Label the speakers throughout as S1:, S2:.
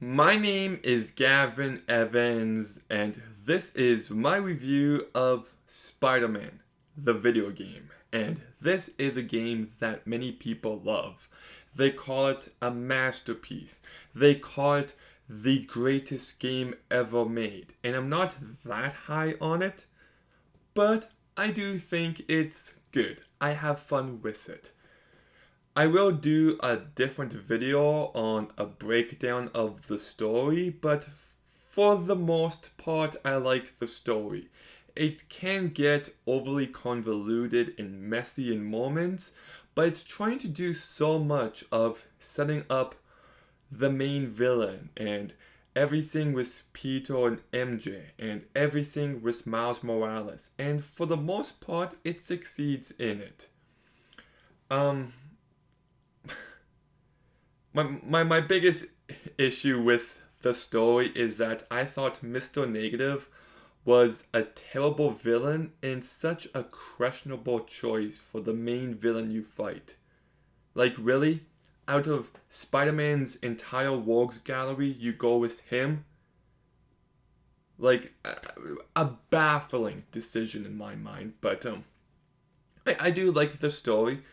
S1: My name is Gavin Evans, and this is my review of Spider Man, the video game. And this is a game that many people love. They call it a masterpiece, they call it the greatest game ever made. And I'm not that high on it, but I do think it's good. I have fun with it. I will do a different video on a breakdown of the story, but for the most part, I like the story. It can get overly convoluted and messy in moments, but it's trying to do so much of setting up the main villain and everything with Peter and MJ and everything with Miles Morales, and for the most part, it succeeds in it. Um, my biggest issue with the story is that I thought Mr. Negative was a terrible villain and such a questionable choice for the main villain you fight. Like, really? Out of Spider Man's entire Rogues Gallery, you go with him? Like, a baffling decision in my mind, but I do like the story.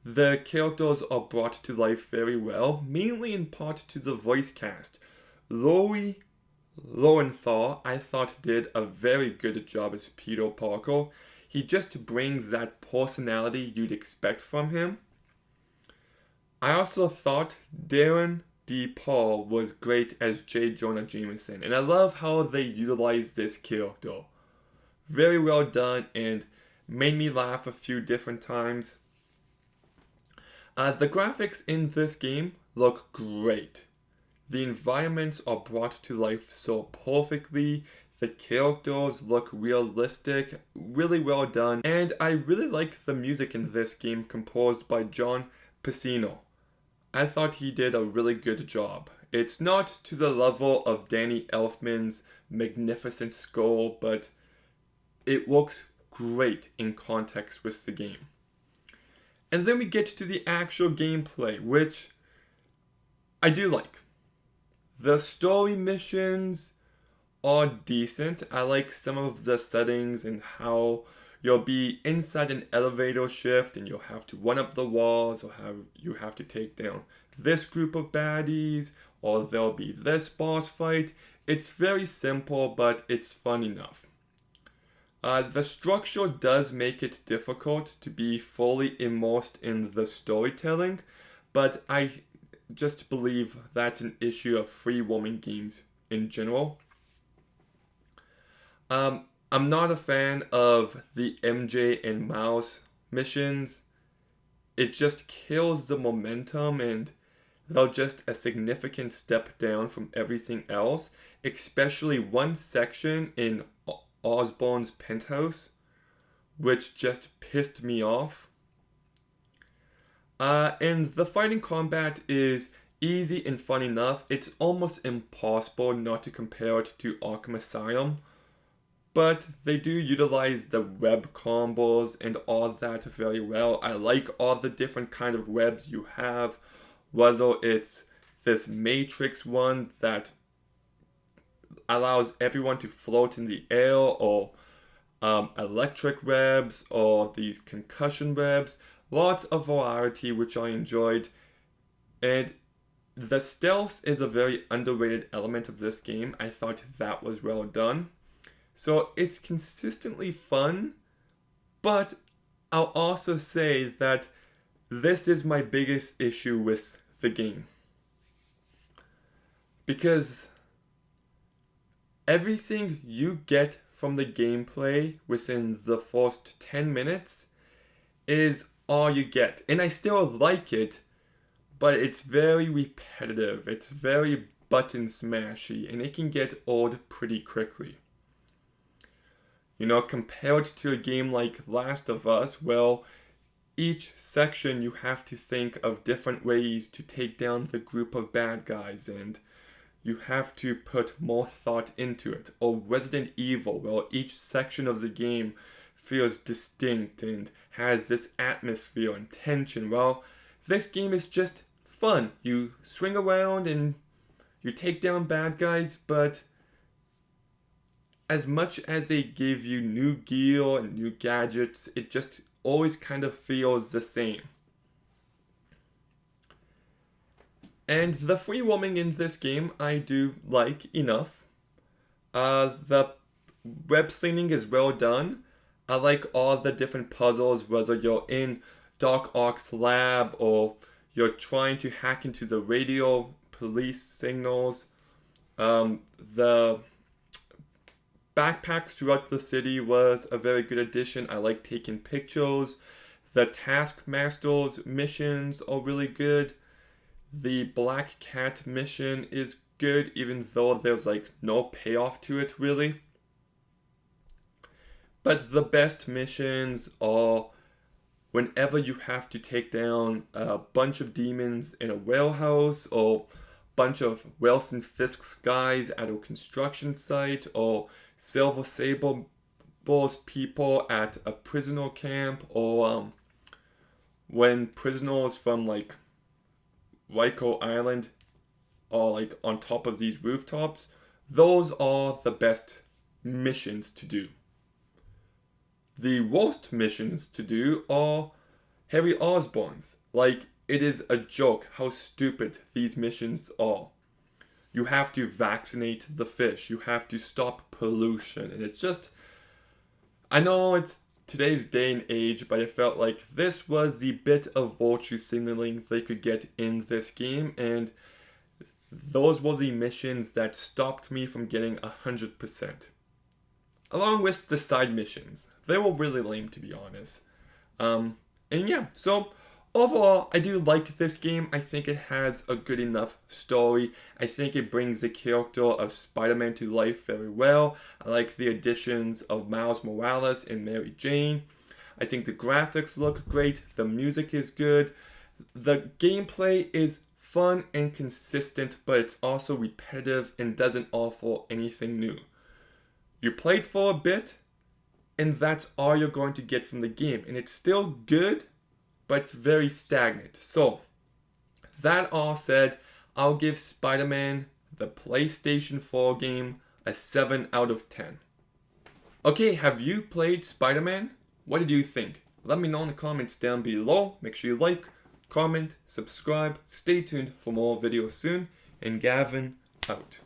S1: The characters are brought to life very well, mainly in part to the voice cast. Laurie Lowenthal, I thought, did a very good job as Peter Parker. He just brings that personality you'd expect from him. I also thought Darren D. Paul was great as J. Jonah Jameson, and I love how they utilize this character. Very well done and made me laugh a few different times. The graphics in this game look great. The environments are brought to life so perfectly. The characters look realistic, really well done, and I really like the music in this game composed by John Pacino. I thought he did a really good job. It's not to the level of Danny Elfman's magnificent score, but it works great in context with the game. And then we get to the actual gameplay, which I do like. The story missions are decent. I like some of the settings and how you'll be inside an elevator shift and you'll have to run up the walls, or you have to take down this group of baddies, or there'll be this boss fight. It's very simple, but it's fun enough. The structure does make it difficult to be fully immersed in the storytelling, but I just believe that's an issue of free roaming games in general. I'm not a fan of the MJ and Miles missions. It just kills the momentum and they're just a significant step down from everything else, especially one section in Osborn's penthouse, which just pissed me off. And the fighting combat is easy and fun enough. It's almost impossible not to compare it to Arkham Asylum, but they do utilize the web combos and all that very well. I like all the different kind of webs you have, whether it's this matrix one that allows everyone to float in the air, or electric webs, or these concussion webs. Lots of variety, which I enjoyed. And the stealth is a very underrated element of this game. I thought that was well done. So it's consistently fun, but I'll also say that this is my biggest issue with the game. Because everything you get from the gameplay within the first 10 minutes is all you get. And I still like it, but it's very repetitive. It's very button smashy, and it can get old pretty quickly. You know, compared to a game like Last of Us, well, each section you have to think of different ways to take down the group of bad guys, and you have to put more thought into it. Or Resident Evil, well, each section of the game feels distinct and has this atmosphere and tension. Well, this game is just fun. You swing around and You take down bad guys, but as much as they give you new gear and new gadgets, it just always kind of feels the same. And the free roaming in this game I do like enough. The web slinging is well done. I like all the different puzzles, whether you're in Doc Ock's lab or you're trying to hack into the radio police signals. The backpacks throughout the city was a very good addition. I like taking pictures. The Taskmaster's missions are really good. The Black Cat mission is good, even though there's like no payoff to it really. But the best missions are whenever you have to take down a bunch of demons in a warehouse, or a bunch of Wilson Fisk's guys at a construction site, or Silver Sable's people at a prisoner camp, or when prisoners from like Ryko Island are like on top of these rooftops. Those are the best missions to do. The worst missions to do are Harry Osborn's. Like, it is a joke how stupid these missions are. You have to vaccinate the fish. You have to stop pollution. And it's just... I know it's today's day and age, but I felt like this was the bit of virtue signaling they could get in this game. And those were the missions that stopped me from getting 100%. Along with the side missions. They were really lame, to be honest. And yeah, so overall, I do like this game. I think it has a good enough story. I think it brings the character of Spider-Man to life very well. I like the additions of Miles Morales and Mary Jane. I think the graphics look great. The music is good. The gameplay is fun and consistent, but it's also repetitive and doesn't offer anything new. You played for a bit, and that's all you're going to get from the game. And it's still good, but it's very stagnant. So, that all said, I'll give Spider-Man, the PlayStation 4 game, a 7 out of 10. Okay, have you played Spider-Man? What did you think? Let me know in the comments down below. Make sure you like, comment, subscribe. Stay tuned for more videos soon. And Gavin, out.